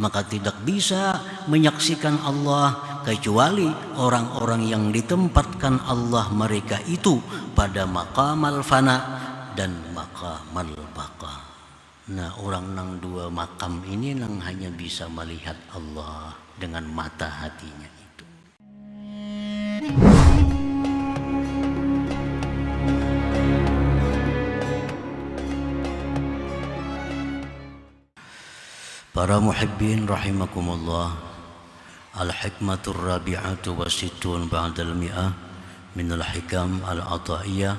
maka tidak bisa menyaksikan Allah kecuali orang-orang yang ditempatkan Allah mereka itu pada maqamal fana dan maqamal baqa. Nah, orang nang dua makam ini nang hanya bisa melihat Allah dengan mata hatinya itu. Para muhibbin rahimakumullah, al-hikmatur rabi'atu wa sittun ba'dal mi'ah minal hikam al-ata'iyah.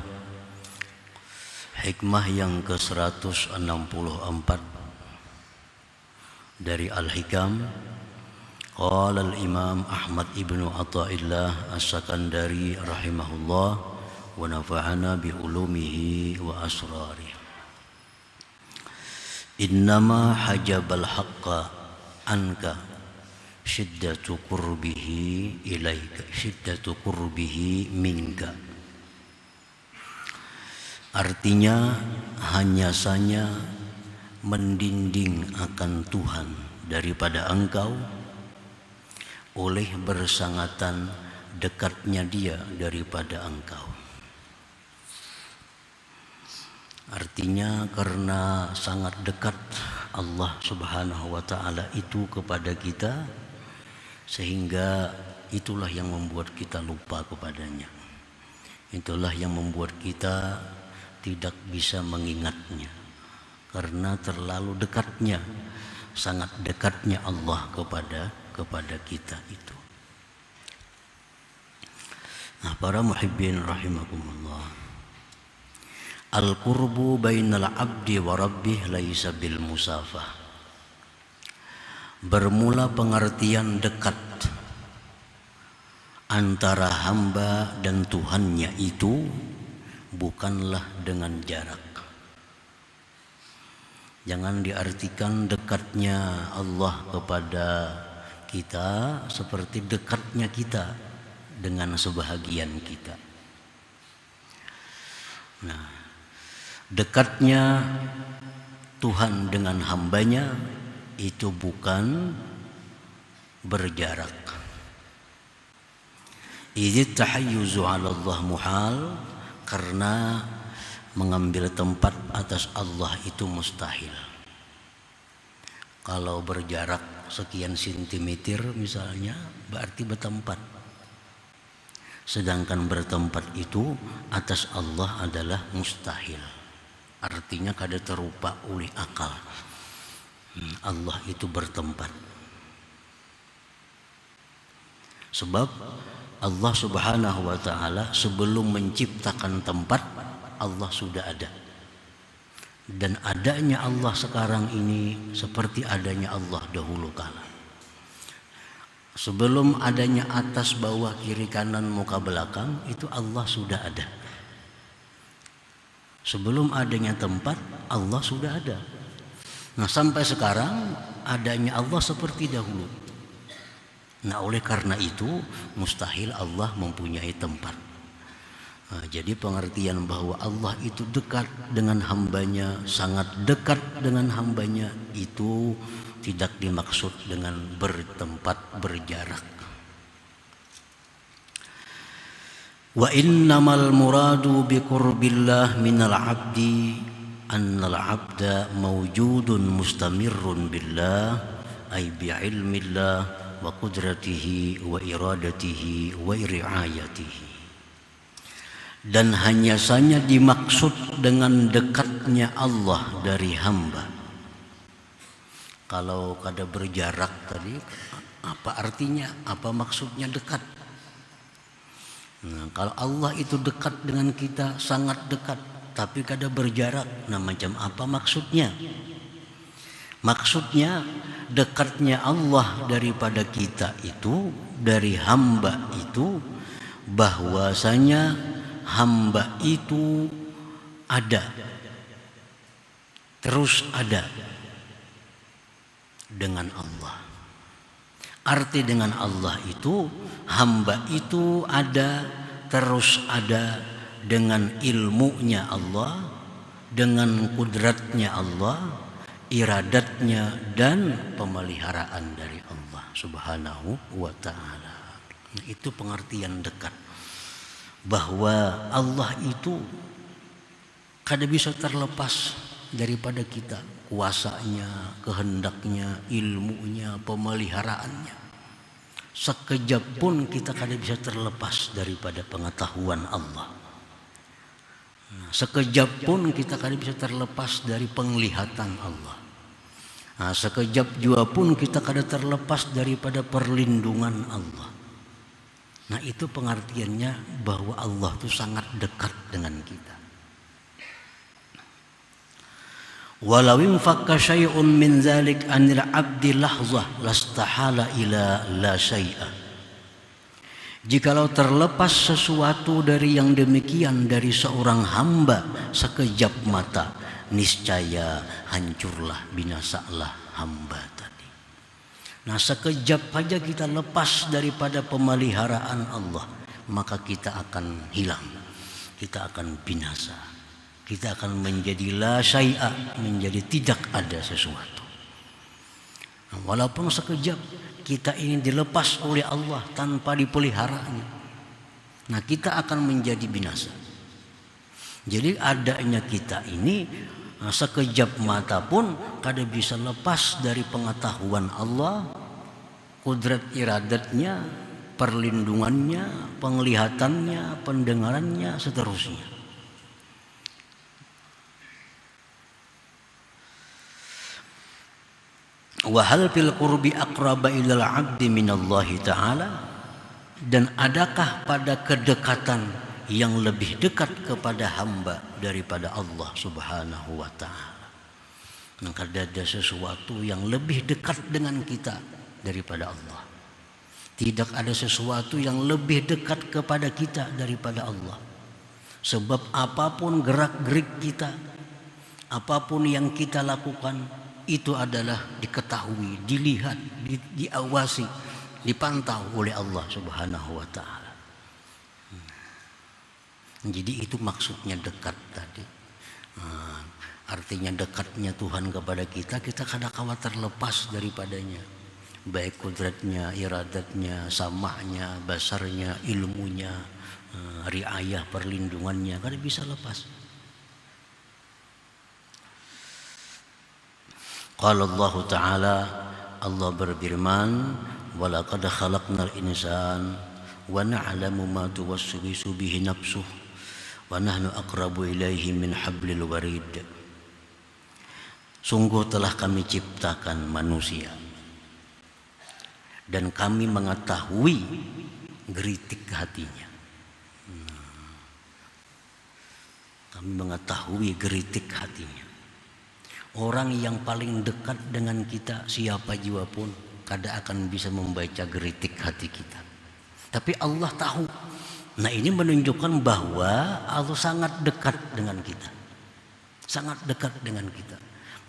Hikmah yang ke-164 dari al-hikam. Qala al-imam Ahmad ibnu Athaillah as-Sakandari rahimahullah wa nafa'ana bi ulumihi wa asrarihi. Innama hajabal haqqa anka syiddatu qurbihi ilaika, syiddatu qurbihi minka. Artinya hanya saja mendinding akan Tuhan daripada engkau oleh bersangatan dekatnya Dia daripada engkau. Artinya karena sangat dekat Allah Subhanahu wa ta'ala itu kepada kita, sehingga itulah yang membuat kita lupa kepadanya. Itulah yang membuat kita tidak bisa mengingatnya, karena terlalu dekatnya, sangat dekatnya Allah kepada kita itu. Nah, para muhibbin rahimakumullah, al-qurbu bainal abdi wa rabbih laisa bil musafah. Bermula pengertian dekat antara hamba dan Tuhannya itu bukanlah dengan jarak. Jangan diartikan dekatnya Allah kepada kita seperti dekatnya kita dengan sebahagian kita. Nah, dekatnya Tuhan dengan hambanya itu bukan berjarak. Idh tahayyuzu 'ala Allah muhal, karena mengambil tempat atas Allah itu mustahil. Kalau berjarak sekian sentimeter misalnya berarti bertempat. Sedangkan bertempat itu atas Allah adalah mustahil. Artinya kada terupa oleh akal. Allah itu bertempat. Sebab Allah Subhanahu wa ta'ala sebelum menciptakan tempat, Allah sudah ada. Dan adanya Allah sekarang ini seperti adanya Allah dahulu kala. Sebelum adanya atas, bawah, kiri, kanan, muka, belakang, itu Allah sudah ada. Sebelum adanya tempat, Allah sudah ada. Nah, sampai sekarang adanya Allah seperti dahulu. Nah, oleh karena itu mustahil Allah mempunyai tempat. Nah, jadi pengertian bahwa Allah itu dekat dengan hambanya, sangat dekat dengan hambanya, itu tidak dimaksud dengan bertempat, berjarak. Wa innamal muradu bi qurbillah minal abdi annal abda mawjudun mustamirrun billah ay bi ilmillah wa qudratihi wa iradatihi wa riayatihi. Dan hanya saja dimaksud dengan dekatnya Allah dari hamba. Kalau kada berjarak tadi, apa artinya? Apa maksudnya dekat? Nah, kalau Allah itu dekat dengan kita, sangat dekat, tapi kada berjarak, nah macam apa maksudnya? Maksudnya dekatnya Allah daripada kita itu, dari hamba itu, bahwasanya hamba itu ada, terus ada dengan Allah. Arti dengan Allah itu, hamba itu ada, terus ada dengan ilmunya Allah, dengan kudratnya Allah, iradatnya dan pemeliharaan dari Allah Subhanahu wa ta'ala. Itu pengertian dekat, bahwa Allah itu kada bisa terlepas daripada kita, kuasanya, kehendaknya, ilmunya, pemeliharaannya. Sekejap pun kita kada bisa terlepas daripada pengetahuan Allah. Sekejap pun kita kada bisa terlepas dari penglihatan Allah. Sekejap jua pun kita kada terlepas daripada perlindungan Allah. Nah, itu pengertiannya bahwa Allah itu sangat dekat dengan kita. Walau infaqqa syai'un min dzalik 'anil 'abdi lahzah lastahala ila la syai'a. Jikalau terlepas sesuatu dari yang demikian dari seorang hamba sekejap mata, niscaya hancurlah, binasalah hamba tadi. Nah, sekejap saja kita lepas daripada pemeliharaan Allah, maka kita akan hilang, kita akan binasa, kita akan menjadi la syai'a, menjadi tidak ada sesuatu. Nah, walaupun sekejap kita ingin dilepas oleh Allah tanpa dipeliharaannya, nah kita akan menjadi binasa. Jadi adanya kita ini sekejap mata pun kada bisa lepas dari pengetahuan Allah, kudrat iradatnya, perlindungannya, penglihatannya, pendengarannya, seterusnya. Wa hal fil qurbi aqraba ilal 'abdi minallahi ta'ala, dan adakah pada kedekatan yang lebih dekat kepada hamba daripada Allah Subhanahu wa ta'ala. Maka ada sesuatu yang lebih dekat dengan kita daripada Allah. Tidak ada sesuatu yang lebih dekat kepada kita daripada Allah. Sebab apapun gerak-gerik kita, apapun yang kita lakukan, itu adalah diketahui, dilihat, diawasi, dipantau oleh Allah Subhanahu wa ta'ala. Jadi itu maksudnya dekat tadi. Artinya dekatnya Tuhan kepada kita, kita kadang-kadang terlepas daripadanya. Baik kudratnya, iradatnya, samahnya, basarnya, ilmunya, riayah, perlindungannya, kada bisa lepas. Qala Allah Ta'ala, Allah berfirman, walaqad khalaqnal insan wa na'lamu ma tuwaswisu bihi nafsuh wa nahnu aqrabu ilaihi min hablil warid. Sungguh telah kami ciptakan manusia dan kami mengetahui geritik hatinya. Kami mengetahui geritik hatinya. Orang yang paling dekat dengan kita, siapa jua pun, kada akan bisa membaca geritik hati kita. Tapi Allah tahu. Nah, ini menunjukkan bahwa Allah sangat dekat dengan kita. Sangat dekat dengan kita.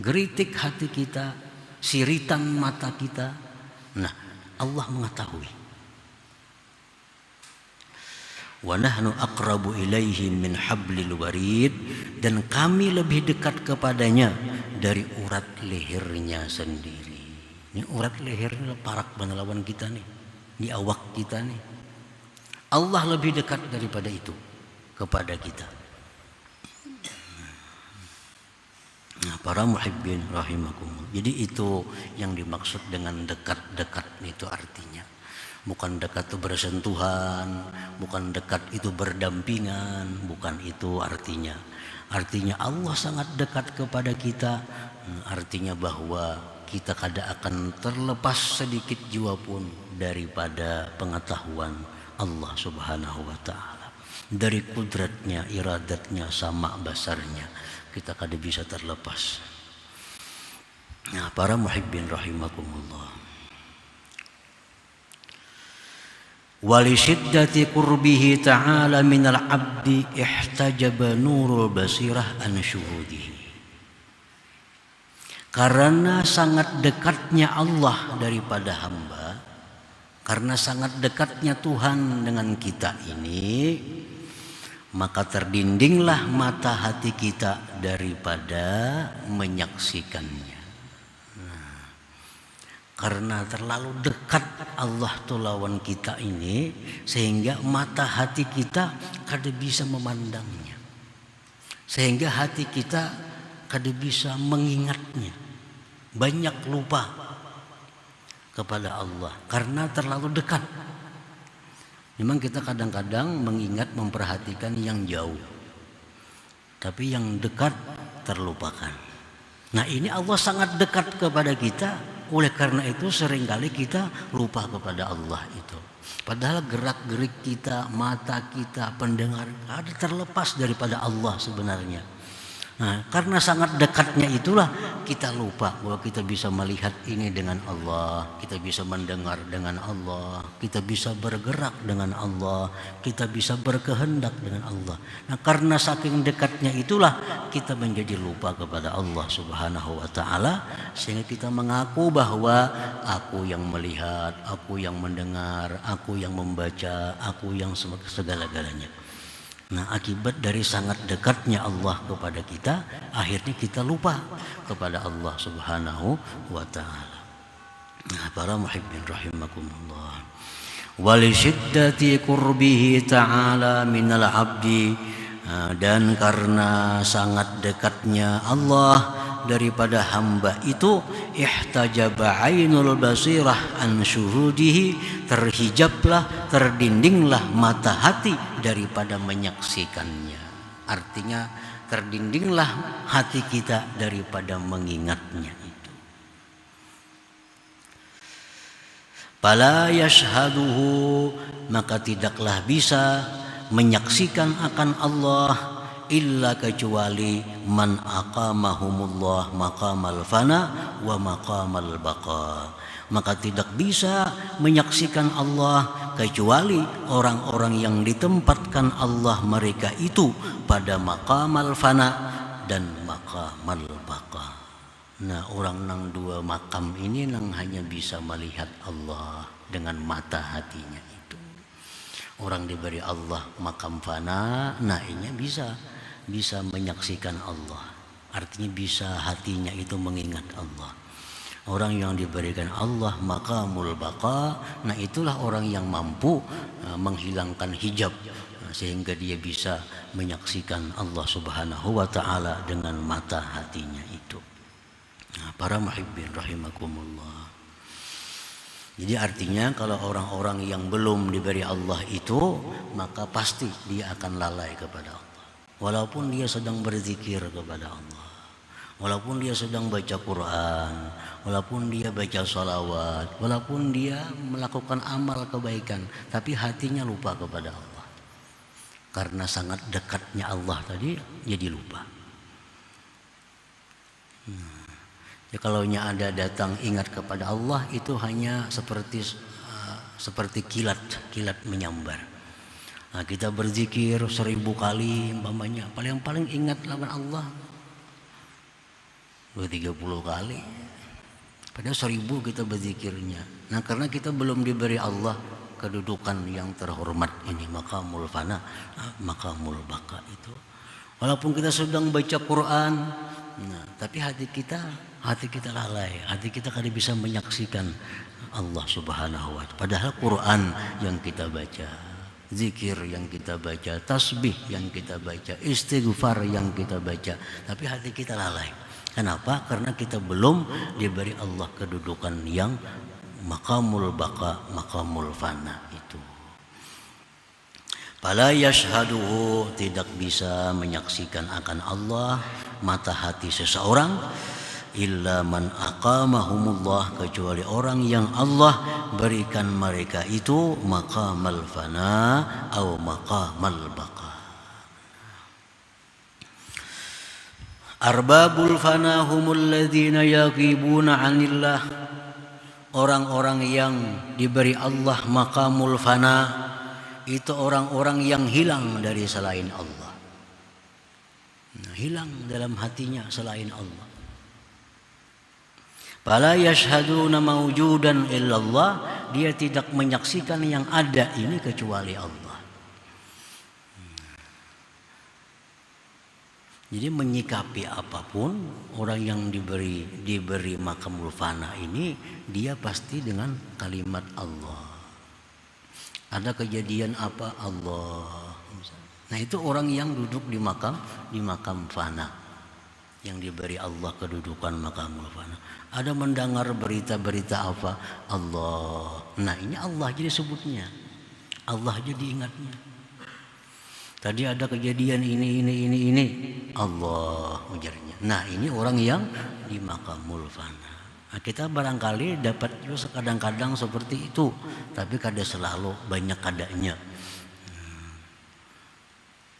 Geritik hati kita, siritan mata kita. Nah, Allah mengetahui. Wa nahnu aqrabu ilaihi min hablil warid, dan kami lebih dekat kepadanya dari urat lehernya sendiri. Ini urat lehernya parak lawan kita nih, di awak kita nih. Allah lebih dekat daripada itu kepada kita. Nah, para muhibbin rahimakumullah. Jadi itu yang dimaksud dengan dekat-dekat itu artinya. Bukan dekat itu bersentuhan, bukan dekat itu berdampingan, bukan itu artinya. Artinya Allah sangat dekat kepada kita, artinya bahwa kita kada akan terlepas sedikit jua pun daripada pengetahuan Allah Subhanahu wa ta'ala. Dari kudratnya, iradatnya, sama basarnya, kita kada bisa terlepas. Nah, para muhibbin rahimakumullah. Walisyiddati qurbihi ta'ala minal abdi ihtajaba nurul basirah an syuhudihi. Karena sangat dekatnya Allah daripada hamba, karena sangat dekatnya Tuhan dengan kita ini, maka terdindinglah mata hati kita daripada menyaksikannya. Karena terlalu dekat Allah tuh lawan kita ini, sehingga mata hati kita kada bisa memandangnya, sehingga hati kita kada bisa mengingatnya. Banyak lupa kepada Allah karena terlalu dekat. Memang kita kadang-kadang mengingat, memperhatikan yang jauh, tapi yang dekat terlupakan. Nah, ini Allah sangat dekat kepada kita, oleh karena itu seringkali kita lupa kepada Allah itu. Padahal gerak-gerik kita, mata kita, pendengar ada terlepas daripada Allah sebenarnya. Nah, karena sangat dekatnya itulah kita lupa bahwa kita bisa melihat ini dengan Allah, kita bisa mendengar dengan Allah, kita bisa bergerak dengan Allah, kita bisa berkehendak dengan Allah. Nah, karena saking dekatnya itulah kita menjadi lupa kepada Allah Subhanahu wa taala, sehingga kita mengaku bahwa aku yang melihat, aku yang mendengar, aku yang membaca, aku yang segala-galanya. Nah, akibat dari sangat dekatnya Allah kepada kita, akhirnya kita lupa kepada Allah Subhanahu wa taala. Nah, para muhibbin rahimakumullah. Wa li syiddati qurbihi ta'ala minal 'abdi, dan karena sangat dekatnya Allah daripada hamba itu, ihtajaba ainul basirah an syuhudihi, terhijablah, terdindinglah mata hati daripada menyaksikannya. Artinya terdindinglah hati kita daripada mengingatnya itu. Fala yashhaduhu, maka tidaklah bisa menyaksikan akan Allah illa kecuali man aqamahumullah maqamal fana wa maqamal baqa. Maka tidak bisa menyaksikan Allah kecuali orang-orang yang ditempatkan Allah mereka itu pada maqamal fana dan maqamal baqa. Nah, orang nang dua makam ini nang hanya bisa melihat Allah dengan mata hatinya itu. Orang diberi Allah makam fana, nah ini bisa menyaksikan Allah, artinya bisa hatinya itu mengingat Allah. Orang yang diberikan Allah maqamul baqa, nah itulah orang yang mampu menghilangkan hijab, sehingga dia bisa menyaksikan Allah Subhanahu wa taala dengan mata hatinya itu. Nah, para muhibbin rahimakumullah. Jadi artinya kalau orang-orang yang belum diberi Allah itu, maka pasti dia akan lalai kepada Allah. Walaupun dia sedang berzikir kepada Allah, walaupun dia sedang baca Quran, walaupun dia baca salawat, walaupun dia melakukan amal kebaikan, tapi hatinya lupa kepada Allah. Karena sangat dekatnya Allah tadi, jadi lupa. Ya, kalau ada datang ingat kepada Allah, itu hanya seperti kilat menyambar. Nah, kita berzikir 1000 kali umpamanya, paling ingat lawan Allah 30 kali. Padahal 1000 kita berzikirnya. Nah, karena kita belum diberi Allah kedudukan yang terhormat ini, maqamul fana, maqamul baqa itu. Walaupun kita sedang baca Quran, nah, tapi hati kita lalai, hati kita kada bisa menyaksikan Allah Subhanahu wa taala. Padahal Quran yang kita baca, zikir yang kita baca, tasbih yang kita baca, istighfar yang kita baca, tapi hati kita lalai. Kenapa? Karena kita belum diberi Allah kedudukan yang maqamul baqa, maqamul fana itu. Fala yashhaduhu, tidak bisa menyaksikan akan Allah mata hati seseorang, illa man aqamahumullah, kecuali orang yang Allah berikan mereka itu maqamal fana atau maqamal baqa. Arbabul fana humul ladzina yaghibuna 'anillah, orang-orang yang diberi Allah maqamul fana itu orang-orang yang hilang dari selain Allah. Nah, hilang dalam hatinya selain Allah. Fala yashhaduna mawjudan illallah, dia tidak menyaksikan yang ada ini kecuali Allah. Jadi menyikapi apapun orang yang diberi makamul fana ini, dia pasti dengan kalimat Allah. Ada kejadian apa, Allah. Nah itu orang yang duduk di makam fana, yang diberi Allah kedudukan makamul fana. Ada mendengar berita-berita apa, Allah. Nah ini Allah jadi sebutnya, Allah jadi ingatnya. Tadi ada kejadian ini, Allah ujarnya. Nah ini orang yang di makamul fana. Nah, kita barangkali dapat juga kadang-kadang seperti itu, tapi kadang selalu banyak kadanya.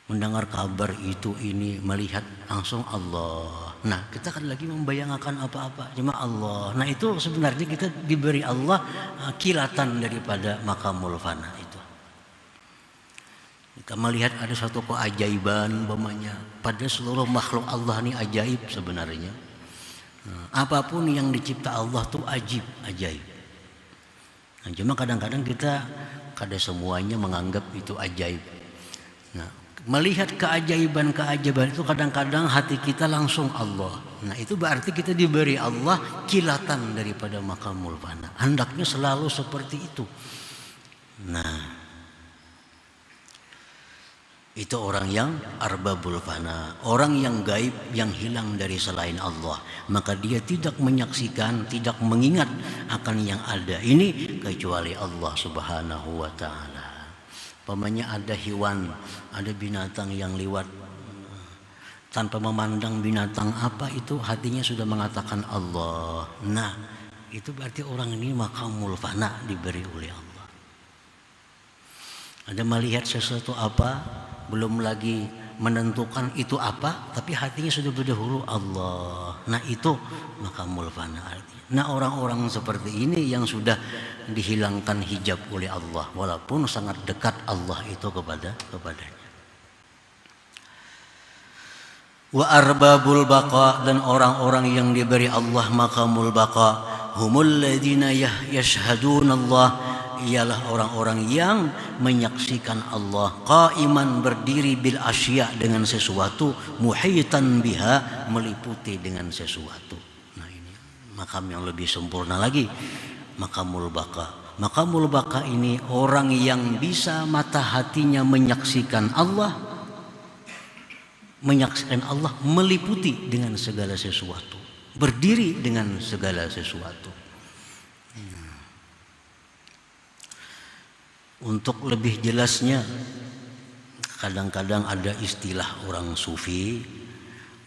Mendengar kabar itu ini, melihat langsung Allah. Nah kita kan lagi membayangkan apa-apa, cuma Allah. Nah itu sebenarnya kita diberi Allah kilatan daripada makamul fana itu. Kita melihat ada satu keajaiban umpamanya, pada seluruh makhluk Allah ini ajaib sebenarnya. Apapun yang dicipta Allah tuh ajaib. Nah, cuma kadang-kadang kita semuanya menganggap itu ajaib. Nah, melihat keajaiban itu kadang-kadang hati kita langsung Allah. Nah itu berarti kita diberi Allah kilatan daripada makamul fana. Hendaknya selalu seperti itu. Nah itu orang yang arbabul fana, orang yang gaib, yang hilang dari selain Allah. Maka dia tidak menyaksikan, tidak mengingat akan yang ada ini kecuali Allah subhanahu wa ta'ala. Pamannya ada hewan, ada binatang yang lewat, tanpa memandang binatang apa itu, hatinya sudah mengatakan Allah. Nah itu berarti orang ini makamul fana, diberi oleh Allah. Ada melihat sesuatu apa, belum lagi menentukan itu apa, tapi hatinya sudah berdahulu Allah. Nah itu makamul fana artinya. Nah orang-orang seperti ini yang sudah dihilangkan hijab oleh Allah, walaupun sangat dekat Allah itu kepadanya. Wa arbabul baqa, dan orang-orang yang diberi Allah makamul baqa, humul ladina yashhaduna Allah, ialah orang-orang yang menyaksikan Allah, qaiman, berdiri, bil asya, dengan sesuatu, muhitan biha, meliputi dengan sesuatu. Nah ini makam yang lebih sempurna lagi, makamul baqa. Makamul baqa ini orang yang bisa mata hatinya menyaksikan Allah, meliputi dengan segala sesuatu, berdiri dengan segala sesuatu. Untuk lebih jelasnya, kadang-kadang ada istilah orang sufi,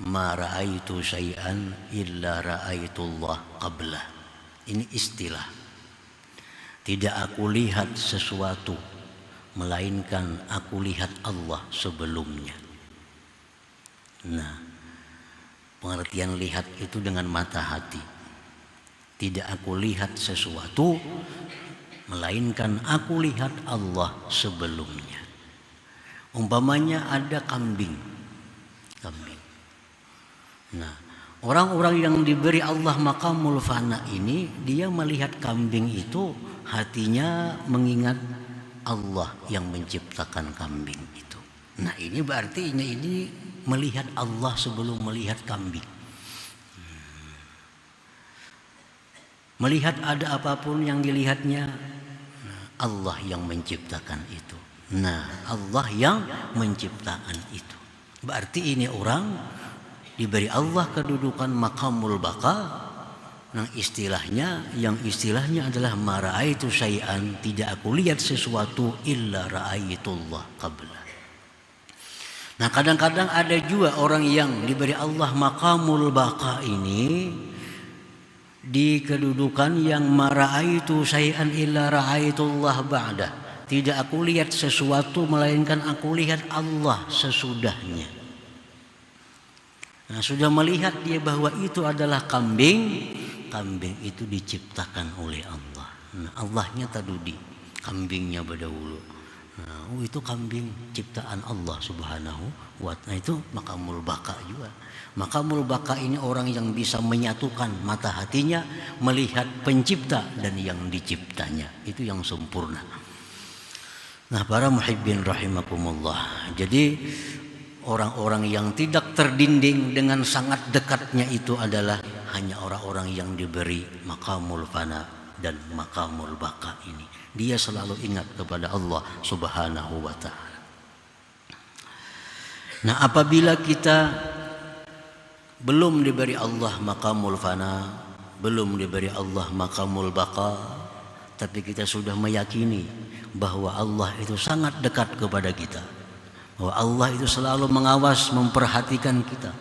ma ra'aitu syai'an illa ra'aitullah qablah. Ini istilah. Tidak aku lihat sesuatu, melainkan aku lihat Allah sebelumnya. Nah, pengertian lihat itu dengan mata hati. Tidak aku lihat sesuatu, melainkan aku lihat Allah sebelumnya. Umpamanya ada kambing. Nah, orang-orang yang diberi Allah makamul fana ini, dia melihat kambing itu, hatinya mengingat Allah yang menciptakan kambing itu. Nah ini berarti ini melihat Allah sebelum melihat kambing. Melihat ada apapun yang dilihatnya, Allah yang menciptakan itu. Nah Allah yang menciptakan itu. Berarti ini orang diberi Allah kedudukan makamul baqa. Nah yang istilahnya adalah ma ra'aitu syai'an, tidak aku lihat sesuatu illa ra'aitullah qabla. Nah kadang-kadang ada juga orang yang diberi Allah makamul baqa ini di kedudukan yang ma ra'aitu syai'an illa ra'aitullah ba'da. Tidak aku lihat sesuatu melainkan aku lihat Allah sesudahnya. Nah sudah melihat dia bahwa itu adalah kambing. Kambing itu diciptakan oleh Allah. Nah, Allahnya tadudi, kambingnya berdahulu. Nah, itu kambing ciptaan Allah subhanahu wa ta'ala. Nah, itu makamul baqa juga. Makamul baqa ini orang yang bisa menyatukan mata hatinya, melihat pencipta dan yang diciptanya. Itu yang sempurna. Nah para muhibbin rahimakumullah. Jadi orang-orang yang tidak terdinding dengan sangat dekatnya itu adalah hanya orang-orang yang diberi maqamul fana dan maqamul baqa ini. Dia selalu ingat kepada Allah Subhanahu wa ta'ala. Nah, apabila kita belum diberi Allah maqamul fana, belum diberi Allah maqamul baqa, tapi kita sudah meyakini bahwa Allah itu sangat dekat kepada kita, bahwa Allah itu selalu mengawas, memperhatikan kita,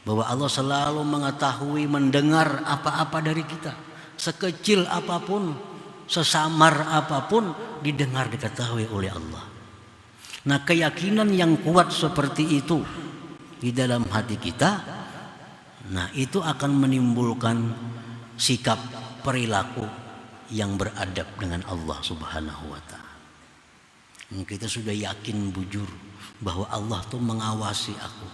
bahwa Allah selalu mengetahui, mendengar apa-apa dari kita, sekecil apapun, sesamar apapun, didengar, diketahui oleh Allah. Nah, keyakinan yang kuat seperti itu di dalam hati kita, nah itu akan menimbulkan sikap perilaku yang beradab dengan Allah Subhanahu wa ta'ala. Kita sudah yakin bujur bahwa Allah tuh mengawasi aku.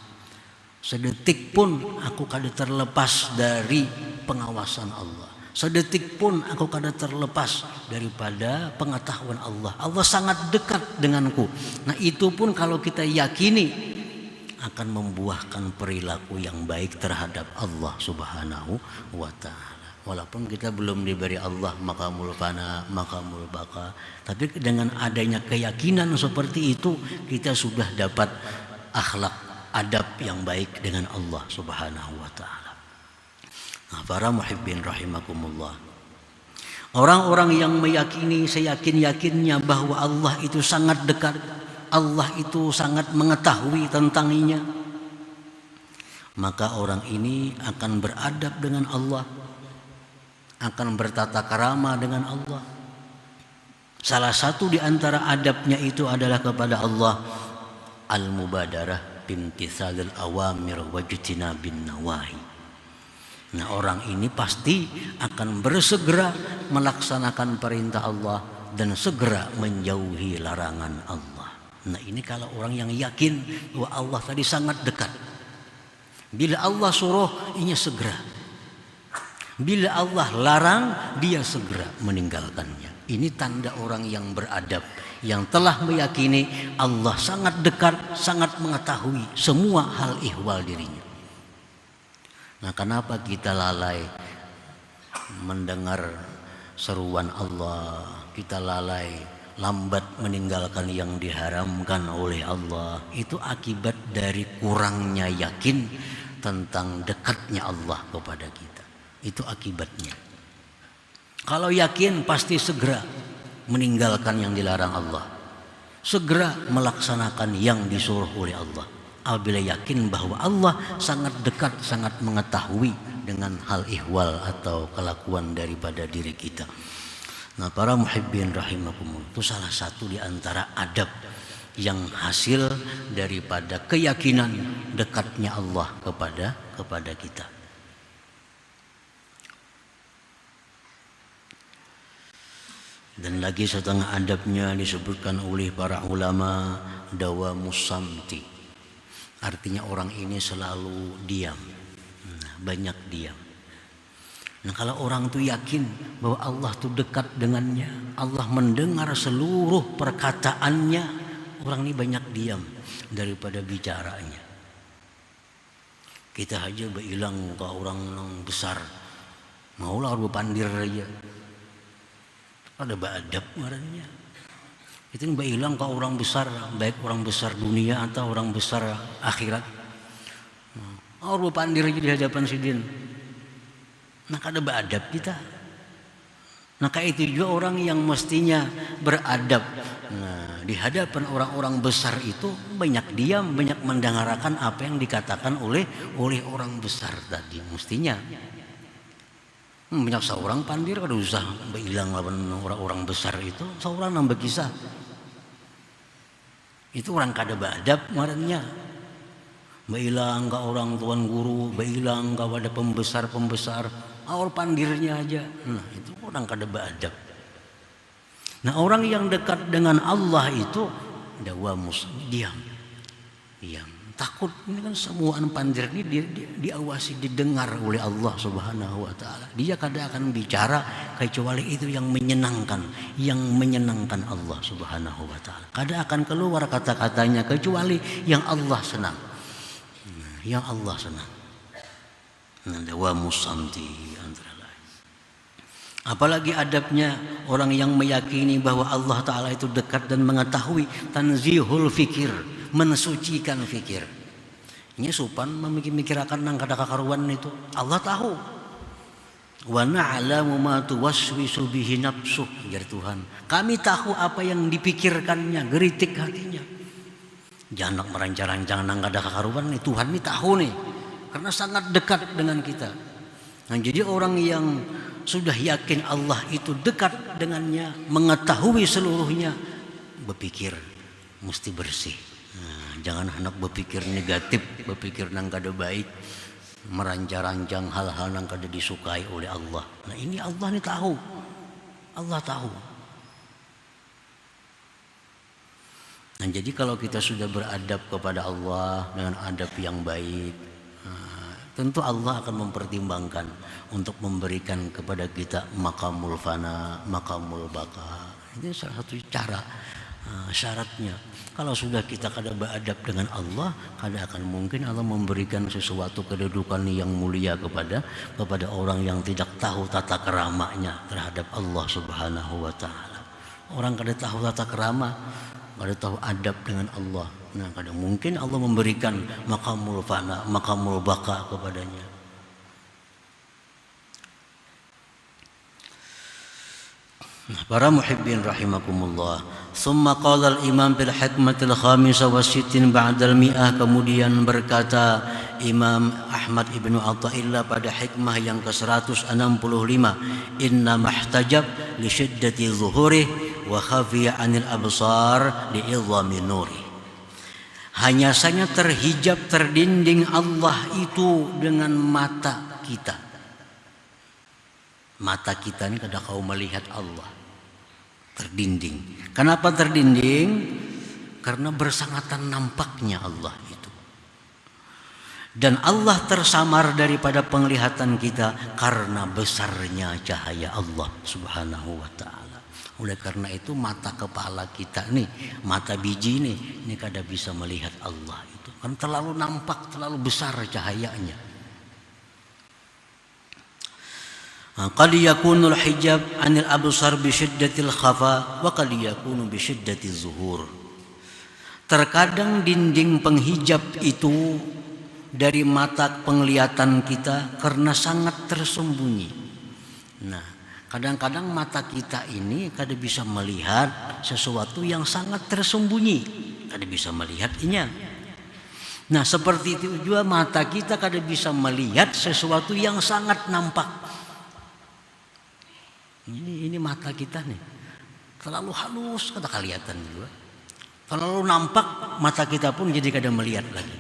Sedetik pun aku kada terlepas dari pengawasan Allah. Sedetik pun aku kada terlepas daripada pengetahuan Allah. Allah sangat dekat denganku. Nah, itu pun kalau kita yakini akan membuahkan perilaku yang baik terhadap Allah Subhanahu wa ta'ala. Walaupun kita belum diberi Allah maqamul fana, maqamul baqa, tapi dengan adanya keyakinan seperti itu, kita sudah dapat akhlak, adab yang baik dengan Allah Subhanahu wa ta'ala. Nah, para muhibbin rahimakumullah, orang-orang yang meyakini seyakin-yakinnya bahwa Allah itu sangat dekat, Allah itu sangat mengetahui tentangnya, maka orang ini akan beradab dengan Allah, akan bertata krama dengan Allah. Salah satu di antara adabnya itu adalah kepada Allah al-mubadarah bimtithalil awamir wajtinabin nawahi. Nah, orang ini pasti akan bersegera melaksanakan perintah Allah dan segera menjauhi larangan Allah. Nah, ini kalau orang yang yakin bahwa Allah tadi sangat dekat. Bila Allah suruh, ini segera. Bila Allah larang, dia segera meninggalkannya. Ini tanda orang yang beradab, yang telah meyakini Allah sangat dekat, sangat mengetahui semua hal ihwal dirinya. Nah, kenapa kita lalai mendengar seruan Allah? Kita lalai, lambat meninggalkan yang diharamkan oleh Allah. Itu akibat dari kurangnya yakin tentang dekatnya Allah kepada kita. Itu akibatnya. Kalau yakin pasti segera meninggalkan yang dilarang Allah, segera melaksanakan yang disuruh oleh Allah. Apabila yakin bahwa Allah sangat dekat, sangat mengetahui dengan hal ihwal atau kelakuan daripada diri kita. Nah, para muhibbin rahimakumullah, itu salah satu di antara adab yang hasil daripada keyakinan dekatnya Allah kepada kita. Dan lagi setengah adabnya disebutkan oleh para ulama, dawamus samti. Artinya orang ini selalu diam, banyak diam. Nah, kalau orang itu yakin bahwa Allah itu dekat dengannya, Allah mendengar seluruh perkataannya, orang ini banyak diam daripada bicaranya. Kita aja bilang ke orang besar, maulah orang pandir aja. Ada beradab marahnya. Itu mbak hilang ke orang besar, baik orang besar dunia atau orang besar akhirat. Orang pandir aja di hadapan sidin. Nah, ada beradab kita. Nah, kayak itu juga orang yang mestinya beradab. Nah, di hadapan orang-orang besar itu banyak diam, banyak mendengarkan apa yang dikatakan oleh orang besar tadi. Mestinya. Banyak seorang pandir kada usah bilang lawan orang-orang besar itu, seorang nambah kisah. Itu orang kada beradab marahnya. Bilang ke orang tuan guru, bilang kepada pembesar-pembesar, orang pandirnya aja. Nah, itu orang kada beradab. Nah, orang yang dekat dengan Allah itu dawamus, diam. Takut ini kan semua panjer ini diawasi, didengar oleh Allah Subhanahu wa taala. Dia kada akan bicara kecuali itu yang menyenangkan Allah Subhanahu wa taala. Kada akan keluar kata-katanya kecuali yang Allah senang. Yang Allah senang. Wa musamti antara lain. Apalagi adabnya orang yang meyakini bahwa Allah taala itu dekat dan mengetahui, tanzihul fikir, mensucikan fikir. Ini supan memikir-mikirakan nang kada kakaruan itu. Allah tahu. Wa na'lamu ma tuwaswisu bihi nafsuh, jar Tuhan. Kami tahu apa yang dipikirkannya, geritik hatinya. Jangan merancang-rancang nang kada kakaruan nih. Tuhan ini tahu nih. Karena sangat dekat dengan kita. Nah, jadi orang yang sudah yakin Allah itu dekat dengannya, mengetahui seluruhnya, berpikir mesti bersih. Jangan hendak berpikir negatif, berpikir nang kada baik, merancang-rancang hal-hal nang kada disukai oleh Allah. Nah ini Allah ini tahu. Allah tahu. Nah jadi kalau kita sudah beradab kepada Allah dengan adab yang baik, tentu Allah akan mempertimbangkan untuk memberikan kepada kita maqamul fana, maqamul baqa. Ini salah satu cara, syaratnya. Kalau sudah kita kada beradab dengan Allah, kada akan mungkin Allah memberikan sesuatu kedudukan yang mulia kepada orang yang tidak tahu tata keramanya terhadap Allah Subhanahu wa taala. Orang kada tahu tata kerama, kada tahu adab dengan Allah. Nah, kada mungkin Allah memberikan maqamul fana, maqamul baqa kepadanya. Para muhibbin rahimakumullah. Summa qala al-imam bil hikmatil khamisah wa sittin ba'dal mi'ah. Kemudian berkata Imam Ahmad ibnu Athaillah pada hikmah yang ke-165, inna mahtajab li syiddati zuhuri wa khafiya anil absar li idhami nuri. Hanya saja terhijab, terdinding Allah itu dengan mata kita. Mata kita ini kada kau melihat Allah, terdinding. Kenapa terdinding? Karena bersangatan nampaknya Allah itu. Dan Allah tersamar daripada penglihatan kita karena besarnya cahaya Allah Subhanahu wa ta'ala. Oleh karena itu mata kepala kita nih, mata biji ini kada bisa melihat Allah itu. Kan terlalu nampak, terlalu besar cahayanya. Qad yakunul hijab anil absar bi syiddatil khafa wa qad yakunu bi syiddatiz zuhur. Terkadang dinding penghijab itu dari mata penglihatan kita karena sangat tersembunyi. Nah, kadang-kadang mata kita ini kada bisa melihat sesuatu yang sangat tersembunyi, kada bisa melihatnya. Nah, seperti itu juga mata kita kada bisa melihat sesuatu yang sangat nampak. Ini mata kita nih terlalu halus, kada kelihatan juga. Terlalu nampak, mata kita pun jadi kada melihat lagi.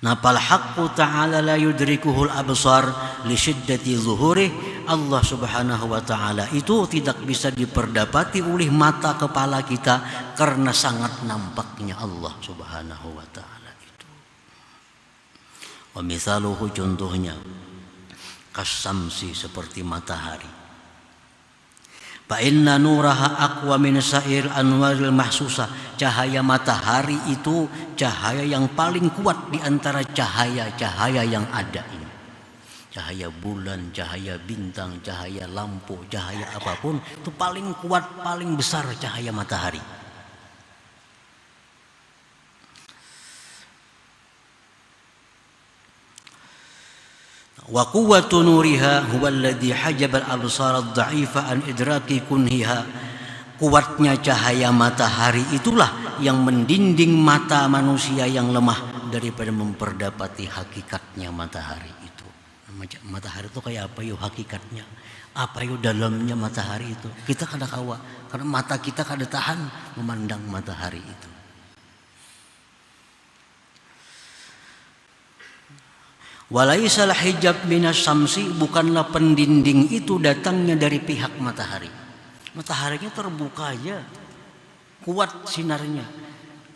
Nah, fal haqqu ta'ala la yudrikuhul absar li syiddati zuhuri. Allah Subhanahu wa ta'ala itu tidak bisa diperdapati oleh mata kepala kita karena sangat nampaknya Allah Subhanahu wa ta'ala itu. Wa misaluhu, contohnya kasamsi, seperti matahari. Fa inna nuraha aqwa min sa'ir anwaril mahsusa. Cahaya matahari itu cahaya yang paling kuat di antara cahaya-cahaya yang ada ini. Cahaya bulan, cahaya bintang, cahaya lampu, cahaya apapun itu paling kuat, paling besar cahaya matahari. Wa quwwatu nuriha huwa alladhi hajaba al-absar ad-dha'ifa an idraki kunhiha. Kuatnya cahaya matahari itulah yang mendinding mata manusia yang lemah daripada memperdapati hakikatnya matahari itu. Matahari itu kayak apa yuk hakikatnya? Apa yuk dalamnya matahari itu? Kita kada kawa karena mata kita kada tahan memandang matahari itu. Walaisal hijab minas samsi, bukanlah pendinding itu datangnya dari pihak matahari. Mataharinya terbuka aja, kuat sinarnya.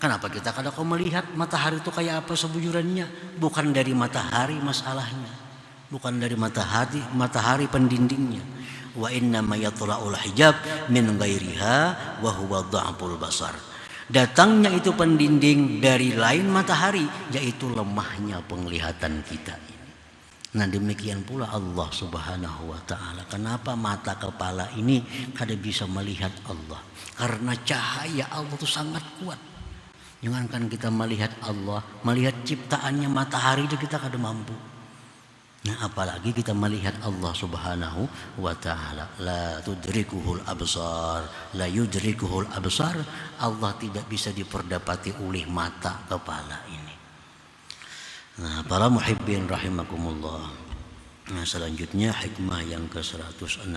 Kenapa kita kadang kau melihat matahari itu kayak apa sebujurannya? Bukan dari matahari masalahnya, bukan dari matahari pendindingnya. Wa inna ma yatla'ul hijab min ghairiha wa huwa dha'ful basar. Datangnya itu pendinding dari lain matahari, yaitu lemahnya penglihatan kita ini. Nah demikian pula Allah subhanahu wa ta'ala. Kenapa mata kepala ini kada bisa melihat Allah? Karena cahaya Allah itu sangat kuat. Jangankan kita melihat Allah, melihat ciptaannya matahari itu kita kada mampu. Nah apalagi kita melihat Allah subhanahu wa ta'ala. La tudrikuhul absar, la yudrikuhul absar. Allah tidak bisa diperdapati oleh mata kepala ini. Nah para muhibbin rahimakumullah. Nah selanjutnya hikmah yang ke-166.